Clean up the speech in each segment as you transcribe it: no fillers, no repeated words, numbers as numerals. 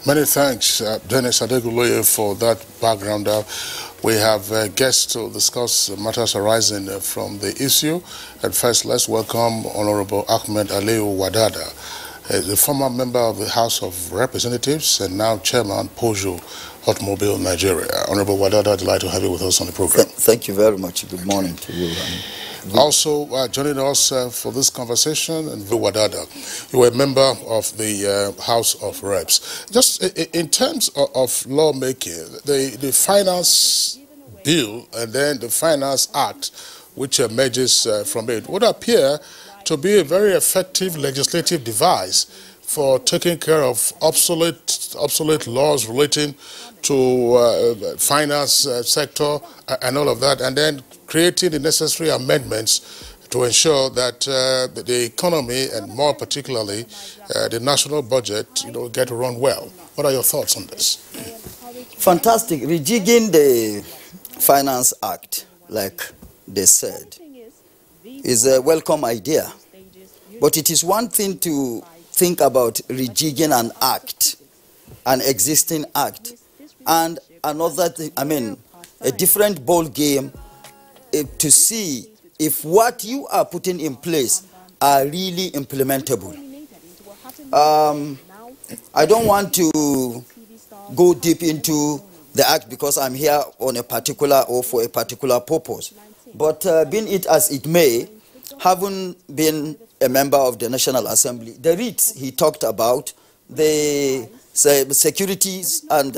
Many thanks, Dennis Adeguloye, for that background. We have guests to discuss matters arising from the issue. And first, let's welcome Honorable Ahmed Aliyu Wadada, the former member of the House of Representatives and now chairman Peugeot Automobile Nigeria. Honorable Wadada, delighted to have you with us on the program. Thank you very much. Good morning to you. Also joining us for this conversation, and Wadada, you were a member of the House of Reps. Just in terms of lawmaking, the Finance Bill and then the Finance Act, which emerges from it, would appear to be a very effective legislative device for taking care of obsolete laws relating to finance sector and all of that, and then creating the necessary amendments to ensure that the economy and more particularly the national budget, get run well. What are your thoughts on this? Fantastic. Rejigging the Finance Act, like they said, is a welcome idea. But it is one thing to think about rejigging an act, an existing act, and another thing, a different ball game to see if what you are putting in place are really implementable. I don't want to go deep into the act because I'm here on a particular or for a particular purpose. But being it as it may, having been a member of the National Assembly, the REITs he talked about, the securities and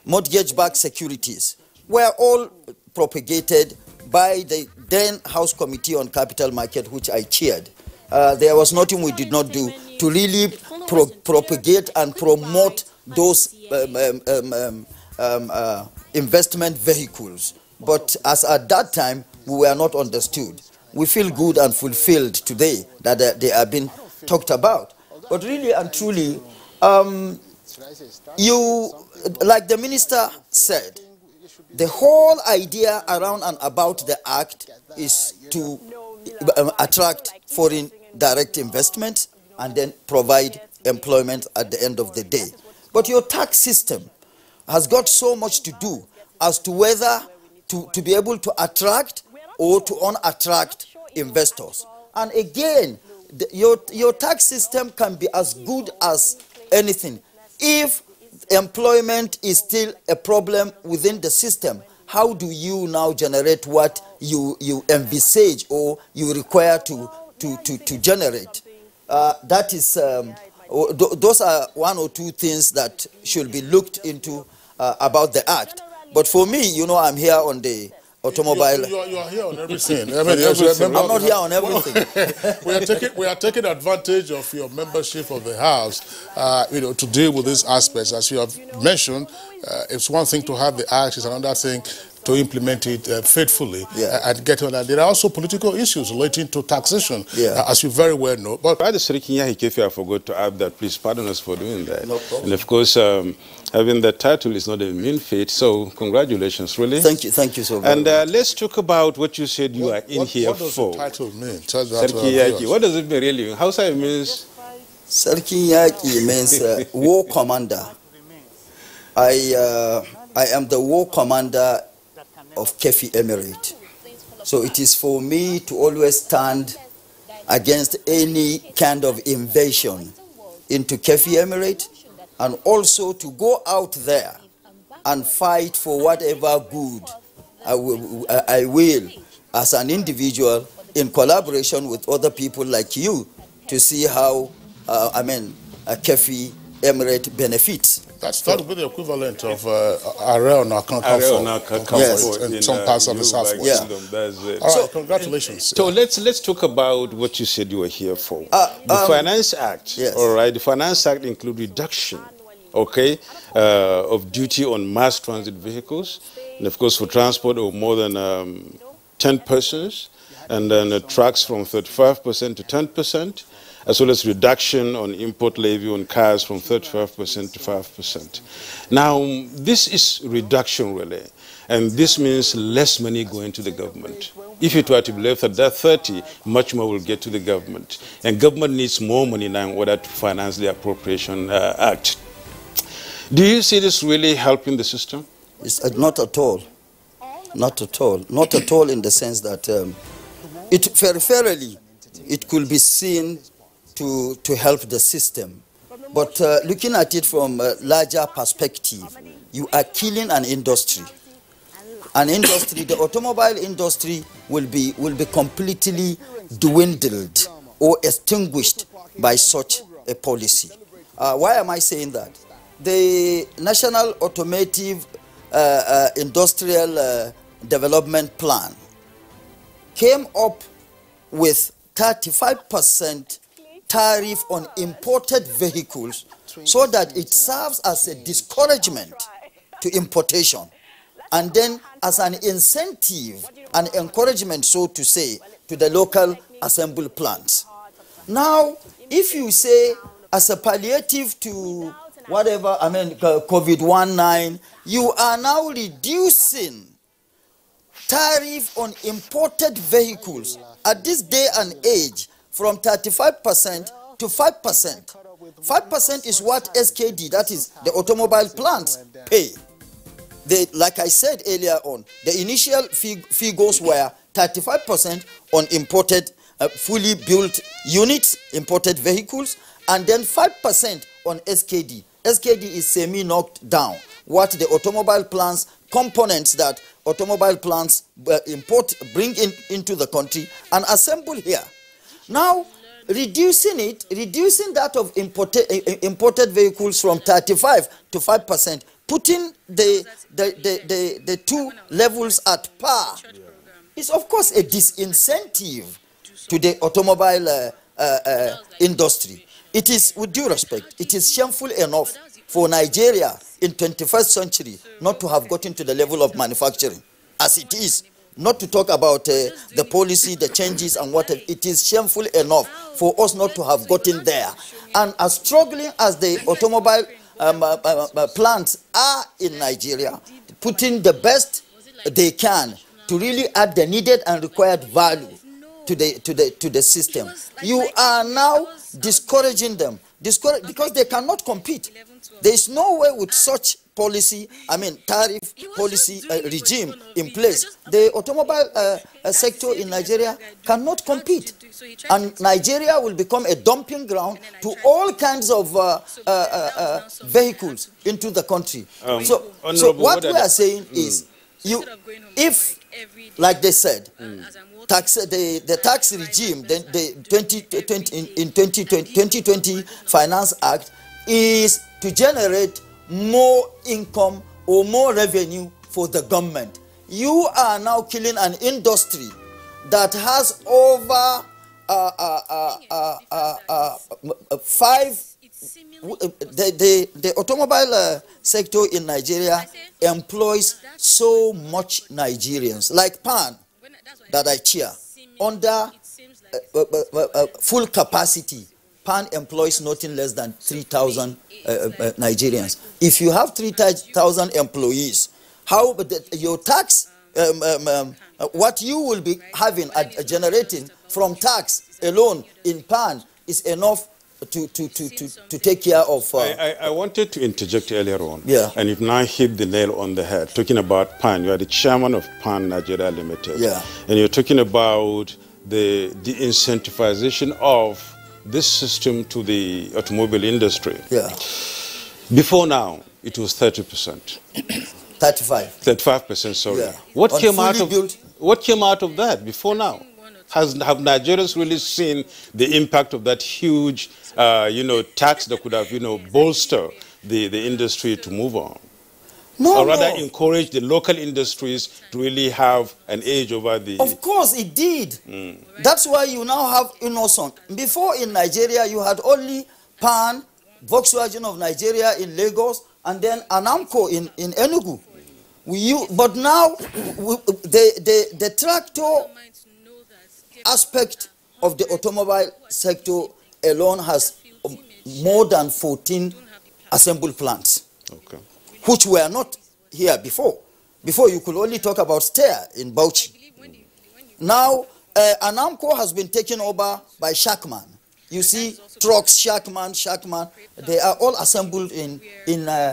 mortgage-backed securities were all propagated by the then House Committee on Capital Market, which I chaired. There was nothing we did not do to really propagate and promote those investment vehicles. But as at that time, we were not understood. We feel good and fulfilled today that they are being talked about. But really and truly, like the minister said, the whole idea around and about the act is to attract foreign direct investment and then provide employment at the end of the day. But your tax system has got so much to do as to whether to be able to attract or to unattract investors. And again, your tax system can be as good as anything. If employment is still a problem within the system, how do you now generate what you envisage or you require to generate? That is, those are one or two things that should be looked into about the act. But for me, I'm here on the automobile. You are here on everything. I'm not here on everything. we are taking advantage of your membership of the House, to deal with these aspects. As you have mentioned, it's one thing to have the act; it's another thing to implement it faithfully and get on that. There are also political issues relating to taxation, as you very well know. But I forgot to add that. Please pardon us for doing that. No problem. And of course, having that title is not a mean feat. So congratulations, really. Thank you so much. And let's talk about what you said you are in here for. What does the title mean? What does it mean really? Hausa means? Sarki Yaki means war commander. I am the war commander of Kefi Emirate. So it is for me to always stand against any kind of invasion into Kefi Emirate, and also to go out there and fight for whatever good I will as an individual in collaboration with other people like you to see how, Kefi Emirate benefits. That would be the equivalent of area on account in some parts of the Southwest. All right, congratulations. So let's talk about what you said you were here for. The Finance Act, all right, the Finance Act includes reduction, of duty on mass transit vehicles, and of course for transport of more than 10 persons, and then trucks from 35% to 10%. As well as reduction on import levy on cars from 35% to 5%. Now, this is reduction really, and this means less money going to the government. If it were to be left at that 30, much more will get to the government. And government needs more money now in order to finance the Appropriation Act. Do you see this really helping the system? It's not at all. Not at all. Not at all in the sense that peripherally it could be seen to help the system. But looking at it from a larger perspective, you are killing an industry. An industry, the automobile industry will be completely dwindled or extinguished by such a policy. Why am I saying that? The National Automotive Industrial Development Plan came up with 35% tariff on imported vehicles so that it serves as a discouragement to importation, and then as an incentive, an encouragement, so to say, to the local assembly plants. Now, if you say as a palliative to whatever, COVID-19, you are now reducing tariff on imported vehicles at this day and age from 35% to 5%. 5% is what SKD, that is the automobile plants, pay. Like I said earlier on, the initial figures were 35% on imported, fully built units, imported vehicles, and then 5% on SKD. SKD is semi-knocked down. What the automobile plants, components that automobile plants bring into the country and assemble here. Now, reducing that of imported vehicles from 35 to 5%, putting the two levels at par, is of course a disincentive to the automobile industry. It is, with due respect, it is shameful enough for Nigeria in 21st century not to have gotten to the level of manufacturing as it is. Not to talk about the policy, the changes and whatever. It is shameful enough for us not to have gotten there. And as struggling as the automobile plants are in Nigeria, putting the best they can to really add the needed and required value to the system, you are now discouraging them. Because they cannot compete. There is no way with such policy, tariff policy regime in place. The automobile sector in Nigeria cannot compete. And Nigeria will become a dumping ground to all kinds of vehicles into the country. So what we are saying is, if, like they said, the tax regime, the 2020 Finance Act is to generate more income or more revenue for the government. You are now killing an industry that has over the automobile sector in Nigeria employs so much Nigerians, like PAN that I chair, under full capacity. PAN employs nothing less than 3,000 Nigerians. If you have 3,000 employees, how your tax, what you will be having generating from tax alone in PAN is enough to take care of. I wanted to interject earlier on, and you've now hit the nail on the head. Talking about PAN, you are the chairman of PAN Nigeria Limited, and you're talking about the incentivization of this system to the automobile industry. Before now, it was 30%. 35%, sorry. What came out of that before now? Have Nigerians really seen the impact of that huge, tax that could have, bolstered the industry to move on? Or rather encourage the local industries to really have an edge over the... Of course it did. That's why you now have Innocent. Before in Nigeria, you had only PAN, Volkswagen of Nigeria in Lagos, and then Anamco in Enugu. But now, the tractor aspect of the automobile sector alone has more than 14 assembly plants. Which were not here before. Before you could only talk about Steyr in Bauchi. Now, Anamco has been taken over by Shackman. you see trucks, Shackman, they are all assembled in Enugu.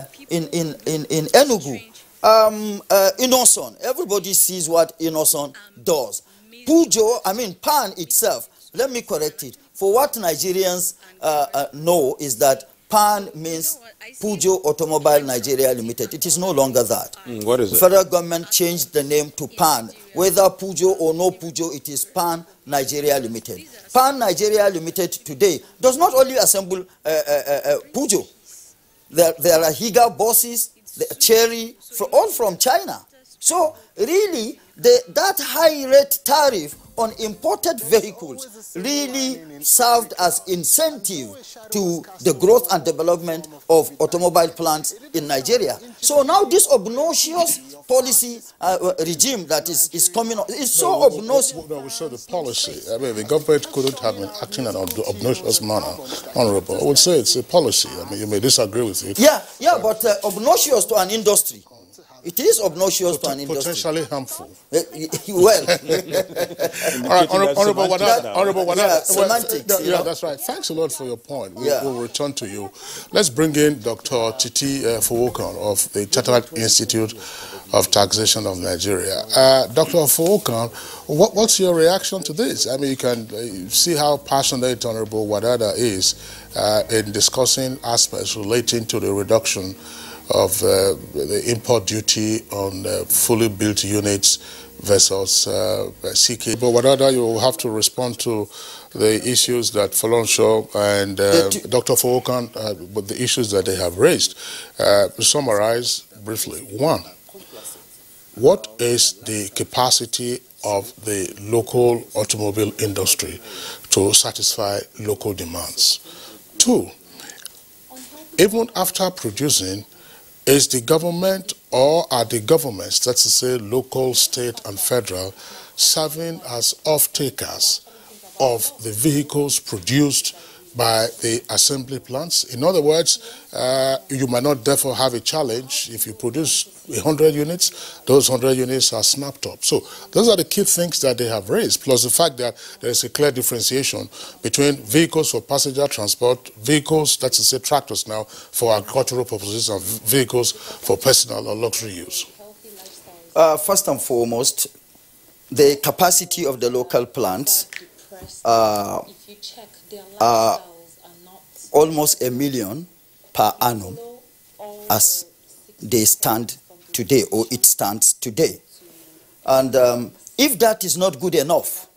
Innoson, everybody sees what Innoson does. Peugeot, I mean PAN itself, let me correct it. For what Nigerians know is that PAN means Peugeot Automobile Nigeria Limited. It is no longer that. What is it? The federal government changed the name to PAN. Whether Peugeot or no Peugeot, it is PAN Nigeria Limited. PAN Nigeria Limited today does not only assemble Peugeot. There are Higa buses, the Cherry, all from China. So really, that high rate tariff on imported vehicles really served as incentive to the growth and development of automobile plants in Nigeria. So now this obnoxious policy regime that is coming on is so obnoxious. No, we said the policy. I mean, the government couldn't have been acting in an obnoxious manner, Honorable. I would say it's a policy. I mean, you may disagree with it. Yeah, but obnoxious to an industry. It is obnoxious to an industry. Potentially harmful. Well. All right, Honorable Wadada. Yeah, semantics. Yeah, that's right. Thanks a lot for your point. We'll return to you. Let's bring in Dr. Titi Fowokan of the Chartered Institute of Taxation of Nigeria. Dr. Fowokan, what's your reaction to this? I mean, you can see how passionate Honorable Wadada is in discussing aspects relating to the reduction of the import duty on fully built units versus CK. But Wadada, you will have to respond to the issues that Folonshaw and Dr. Fowokan, with the issues that they have raised. To summarize briefly, one, what is the capacity of the local automobile industry to satisfy local demands? Two, even after producing, is the government or are the governments, that's to say local, state and federal, serving as off-takers of the vehicles produced by the assembly plants? In other words, you might not therefore have a challenge if you produce 100 units, those 100 units are snapped up. So those are the key things that they have raised, plus the fact that there is a clear differentiation between vehicles for passenger transport, vehicles, that's to say tractors now, for agricultural purposes, and vehicles for personal or luxury use. First and foremost, the capacity of the local plants almost 1 million per annum as they stand today, or it stands today. And if that is not good enough,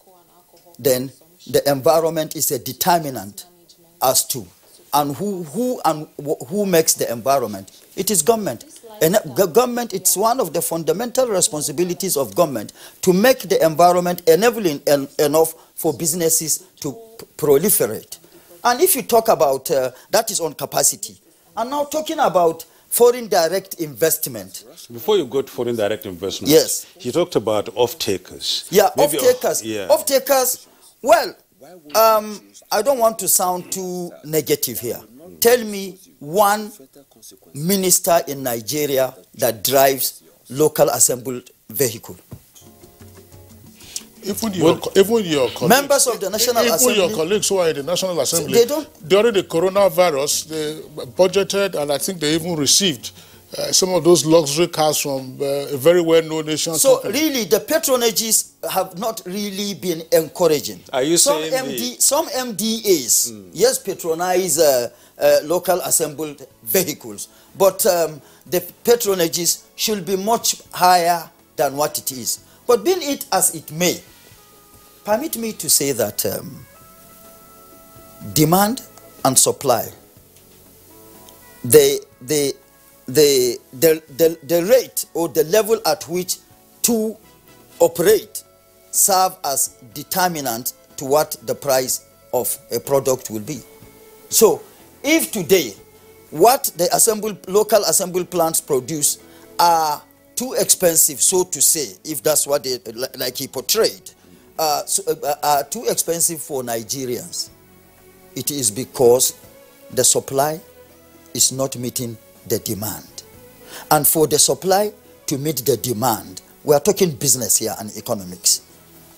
then the environment is a determinant as to, and who makes the environment? It is government. And government, it's one of the fundamental responsibilities of government to make the environment enabling enough for businesses to proliferate. And if you talk about, that is on capacity. And now talking about foreign direct investment. Before you go to foreign direct investment, yes, you talked about off-takers. Yeah, off-takers. Yeah. Off-takers, well, I don't want to sound too negative here. Tell me one minister in Nigeria that drives local assembled vehicle. Even your colleagues, members of the National Assembly, your colleagues who are in the National Assembly, they don't. During the coronavirus, they budgeted, and I think they even received some of those luxury cars from a very well-known nation. So really, the patronages have not really been encouraging. Are you saying some MDAs, yes, patronize local assembled vehicles, but the patronages should be much higher than what it is. But being it as it may, permit me to say that demand and supply, the rate or the level at which two operate serve as determinant to what the price of a product will be. So if today what the local assembly plants produce are too expensive, so to say, if that's what they, like he portrayed, are too expensive for Nigerians, it is because the supply is not meeting the demand. And for the supply to meet the demand, we are talking business here and economics.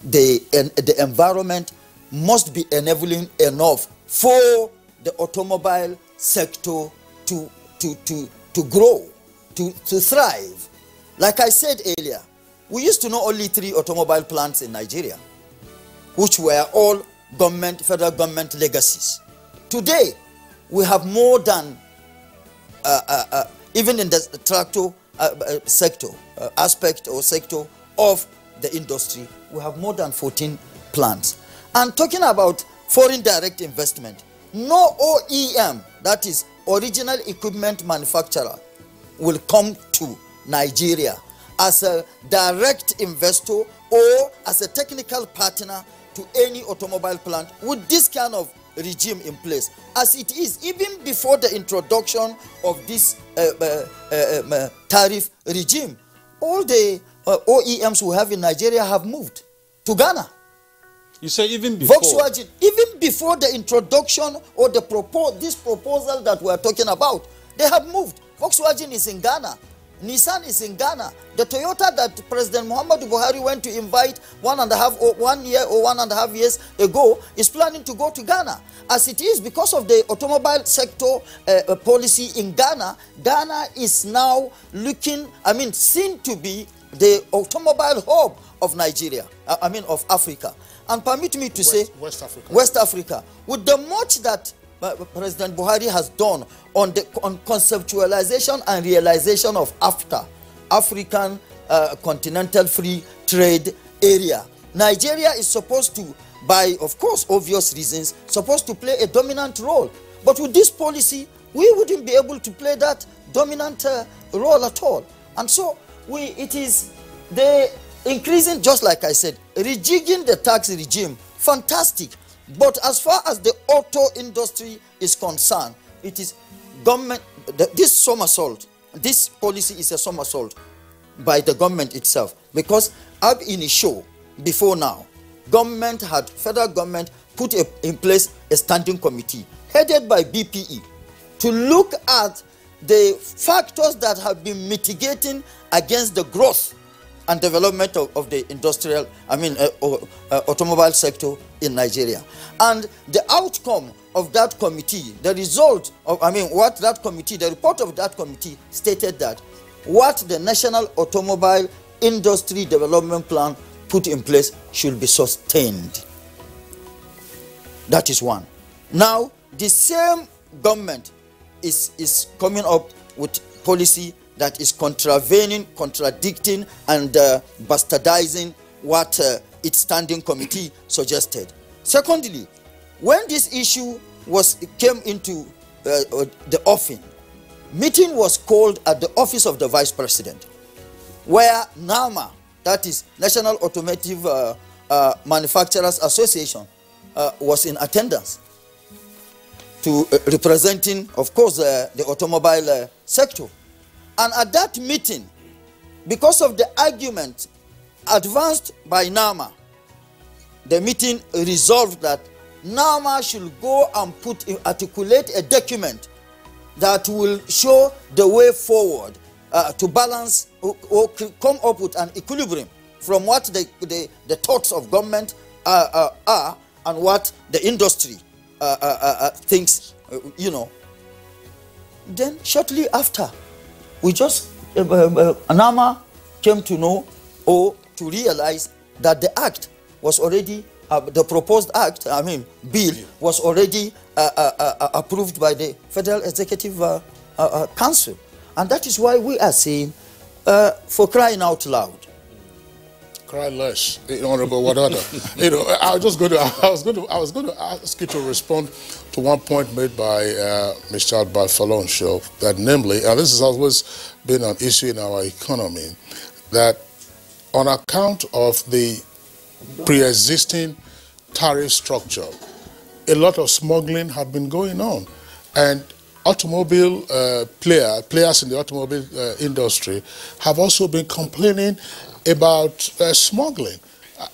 The environment must be enabling enough for the automobile sector to grow, to thrive. Like I said earlier, we used to know only 3 automobile plants in Nigeria, which were all government, federal government legacies. Today, we have more than, even in the tractor sector, aspect or sector of the industry, we have more than 14 plants. And talking about foreign direct investment, no OEM, that is original equipment manufacturer, will come to Nigeria as a direct investor or as a technical partner to any automobile plant with this kind of regime in place. As it is, even before the introduction of this tariff regime, all the OEMs we have in Nigeria have moved to Ghana. You say even before? Volkswagen, even before the introduction or the this proposal that we are talking about, they have moved. Volkswagen is in Ghana. Nissan is in Ghana. The Toyota that President Muhammadu Buhari went to invite 1 year or 1.5 years ago is planning to go to Ghana. As it is, because of the automobile sector policy in Ghana, Ghana is now looking, seen to be the automobile hub of Nigeria, of Africa. And permit me to say, West Africa. With the much that President Buhari has done on conceptualization and realization of AFTA, African Continental Free Trade Area, Nigeria is supposed to, by of course obvious reasons, supposed to play a dominant role. But with this policy, we wouldn't be able to play that dominant role at all. And so it is the increasing, just like I said, rejigging the tax regime, fantastic. But as far as the auto industry is concerned, it is government, this somersault, this policy is a somersault by the government itself. Because ab initio, before now, federal government put in place a standing committee headed by BPE to look at the factors that have been mitigating against the growth and development of the industrial, automobile sector in Nigeria. And the outcome of that committee, the result of, what that committee, the report of that committee stated that what the National Automobile Industry Development Plan put in place should be sustained. That is one. Now, the same government is coming up with policy that is contradicting and bastardizing what its standing committee suggested. Secondly, when this issue came into the offing, meeting was called at the office of the Vice President, where NAMA, that is National Automotive Manufacturers Association, was in attendance to representing, of course, the automobile sector. And at that meeting, because of the argument advanced by NAMA, the meeting resolved that NAMA should go and articulate a document that will show the way forward to balance or come up with an equilibrium from what the thoughts of government are and what the industry thinks, Then shortly after, we just, NAMA came to know or to realize that the act was already, the proposed act, bill, was already approved by the Federal Executive Council. And that is why we are saying, for crying out loud. Cry less, Honorable Wadada. I was going to ask you to respond to one point made by Mr. Balfalon show, that namely, and this has always been an issue in our economy, that on account of the pre-existing tariff structure, a lot of smuggling had been going on, and automobile players in the automobile industry have also been complaining about smuggling.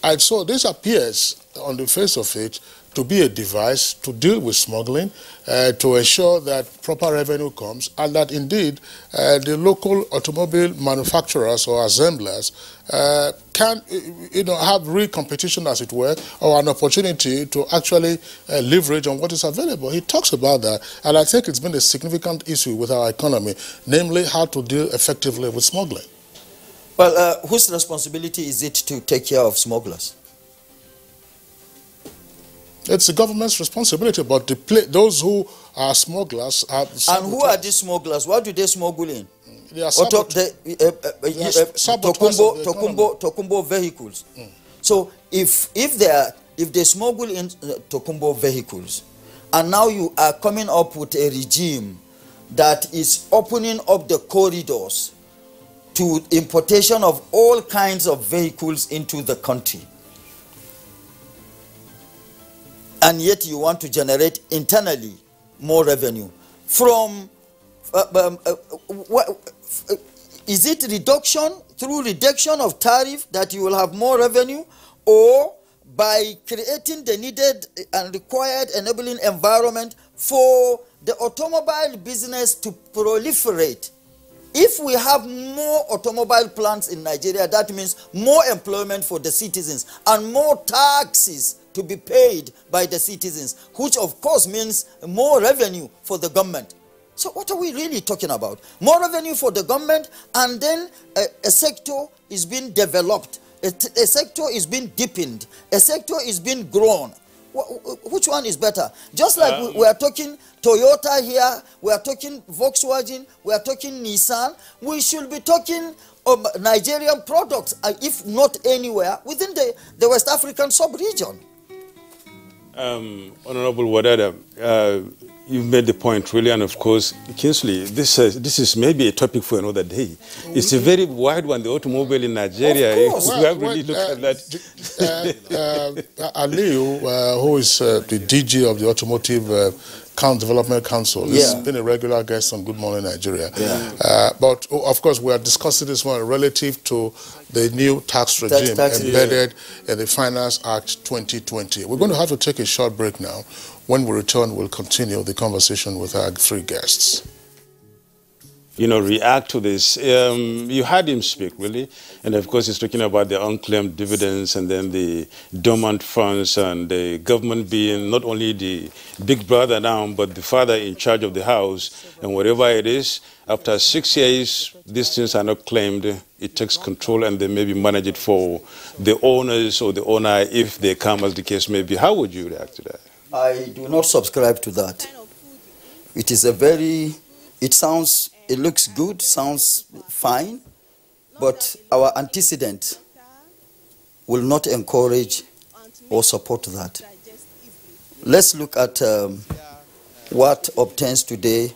And so this appears, on the face of it, to be a device to deal with smuggling, to ensure that proper revenue comes, and that indeed the local automobile manufacturers or assemblers can have real competition, as it were, or an opportunity to actually leverage on what is available. He talks about that, and I think it's been a significant issue with our economy, namely how to deal effectively with smuggling. Well, whose responsibility is it to take care of smugglers? It's the government's responsibility, but those who are smugglers are... And who are these smugglers? What do they smuggle in? They are Tokumbo vehicles. So if they smuggle in Tokumbo vehicles, and now you are coming up with a regime that is opening up the corridors to importation of all kinds of vehicles into the country, and yet you want to generate internally more revenue from is it through reduction of tariff that you will have more revenue, or by creating the needed and required enabling environment for the automobile business to proliferate? If we have more automobile plants in Nigeria, that means more employment for the citizens and more taxes to be paid by the citizens, which of course means more revenue for the government. So what are we really talking about? More revenue for the government, and then a sector is being developed, a sector is being deepened, a sector is being grown. Which one is better? Just like we are talking Toyota here, we are talking Volkswagen, we are talking Nissan, we should be talking Nigerian products, if not anywhere, within the West African sub-region. Honorable Wadada, you've made the point really, and of course, Kingsley, this is maybe a topic for another day. It's a very wide one, the automobile in Nigeria. Of course. We have really looked at that. Aliyu, who is the DG of the Automotive Development Council, has been a regular guest on Good Morning Nigeria. But of course, we are discussing this one relative to the new tax regime embedded in the Finance Act 2020. We're going to have to take a short break now. When we return, we'll continue the conversation with our three guests. React to this. You heard him speak, really. And of course, he's talking about the unclaimed dividends and then the dormant funds and the government being not only the big brother now, but the father in charge of the house. And whatever it is, after 6 years, these things are not claimed. It takes control and they maybe manage it for the owners or the owner if they come, as the case may be. How would you react to that? I do not subscribe to that. It is it looks good, sounds fine, but our antecedent will not encourage or support that. Let's look at what obtains today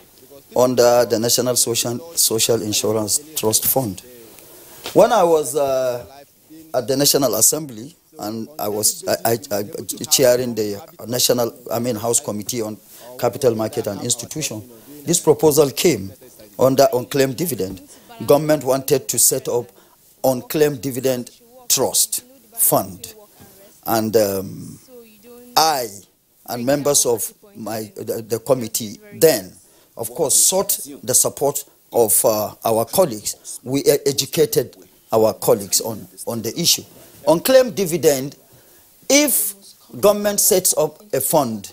under the National Social Insurance Trust Fund. When I was at the National Assembly, and I was chairing the House Committee on Capital Market and Institution, this proposal came under unclaimed dividend. Government wanted to set up unclaimed dividend trust fund, and I and members of the committee then, of course, sought the support of our colleagues. We educated our colleagues on the issue. Unclaimed dividend, if government sets up a fund,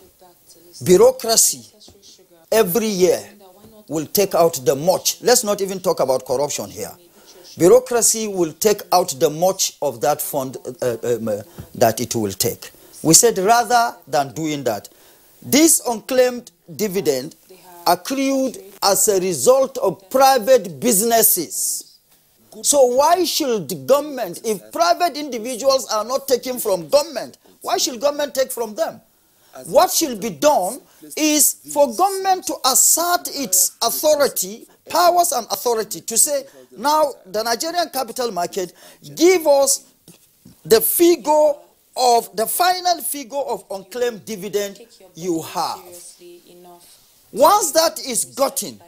bureaucracy every year will take out the much. Let's not even talk about corruption here. Bureaucracy will take out the much of that fund that it will take. We said rather than doing that, this unclaimed dividend accrued as a result of private businesses. So why should the government, if private individuals are not taking from government, why should government take from them? What should be done is for government to assert its authority, powers and authority, to say, now the Nigerian capital market, give us the figure of, the final figure of unclaimed dividend you have. Once that is gotten,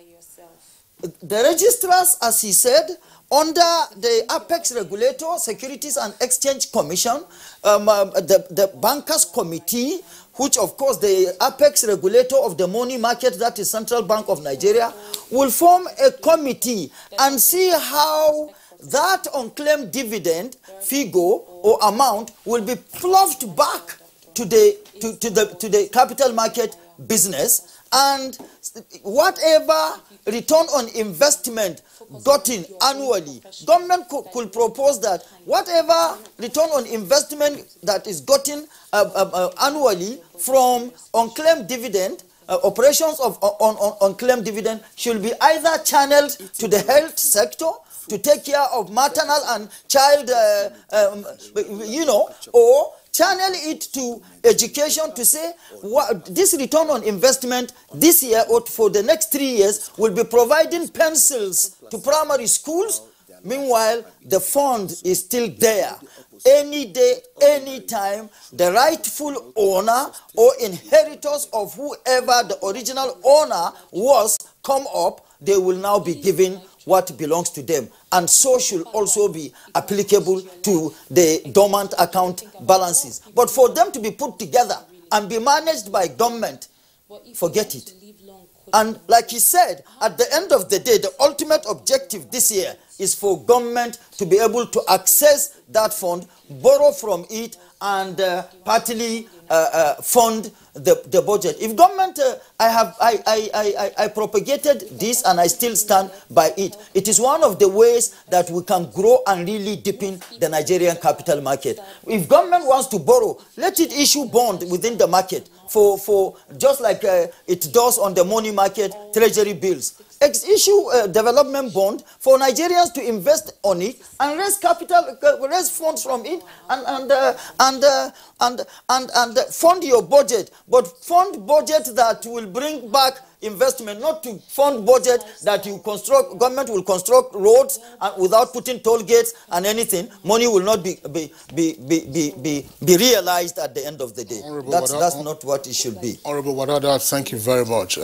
the registrars, as he said, under the Apex Regulator, Securities and Exchange Commission, the Bankers Committee, which of course the apex regulator of the money market, that is Central Bank of Nigeria, will form a committee and see how that unclaimed dividend figure or amount will be ploughed back to the capital market business, and whatever return on investment gotten annually, government could propose that whatever return on investment that is gotten annually from unclaimed dividend, operations of unclaimed dividend should be either channeled to the health sector to take care of maternal and child, or channel it to education to say this return on investment this year or for the next 3 years will be providing pencils to primary schools. Meanwhile, the fund is still there. Any day, any time, the rightful owner or inheritors of whoever the original owner was come up, they will now be given what belongs to them. And so should also be applicable to the dormant account balances. But for them to be put together and be managed by government, forget it. And like he said, at the end of the day, the ultimate objective this year is for government to be able to access that fund, borrow from it, and partly fund the budget. If government, I propagated this and I still stand by it. It is one of the ways that we can grow and really deepen the Nigerian capital market. If government wants to borrow, let it issue bond within the market for just like it does on the money market, treasury bills. Issue a development bond for Nigerians to invest on it and raise capital, raise funds from it, and fund your budget. But fund budget that will bring back investment, not to fund budget that you construct. Government will construct roads and without putting toll gates and anything. Money will not be realized at the end of the day. That's not what it should be. Honorable Wadada, thank you very much.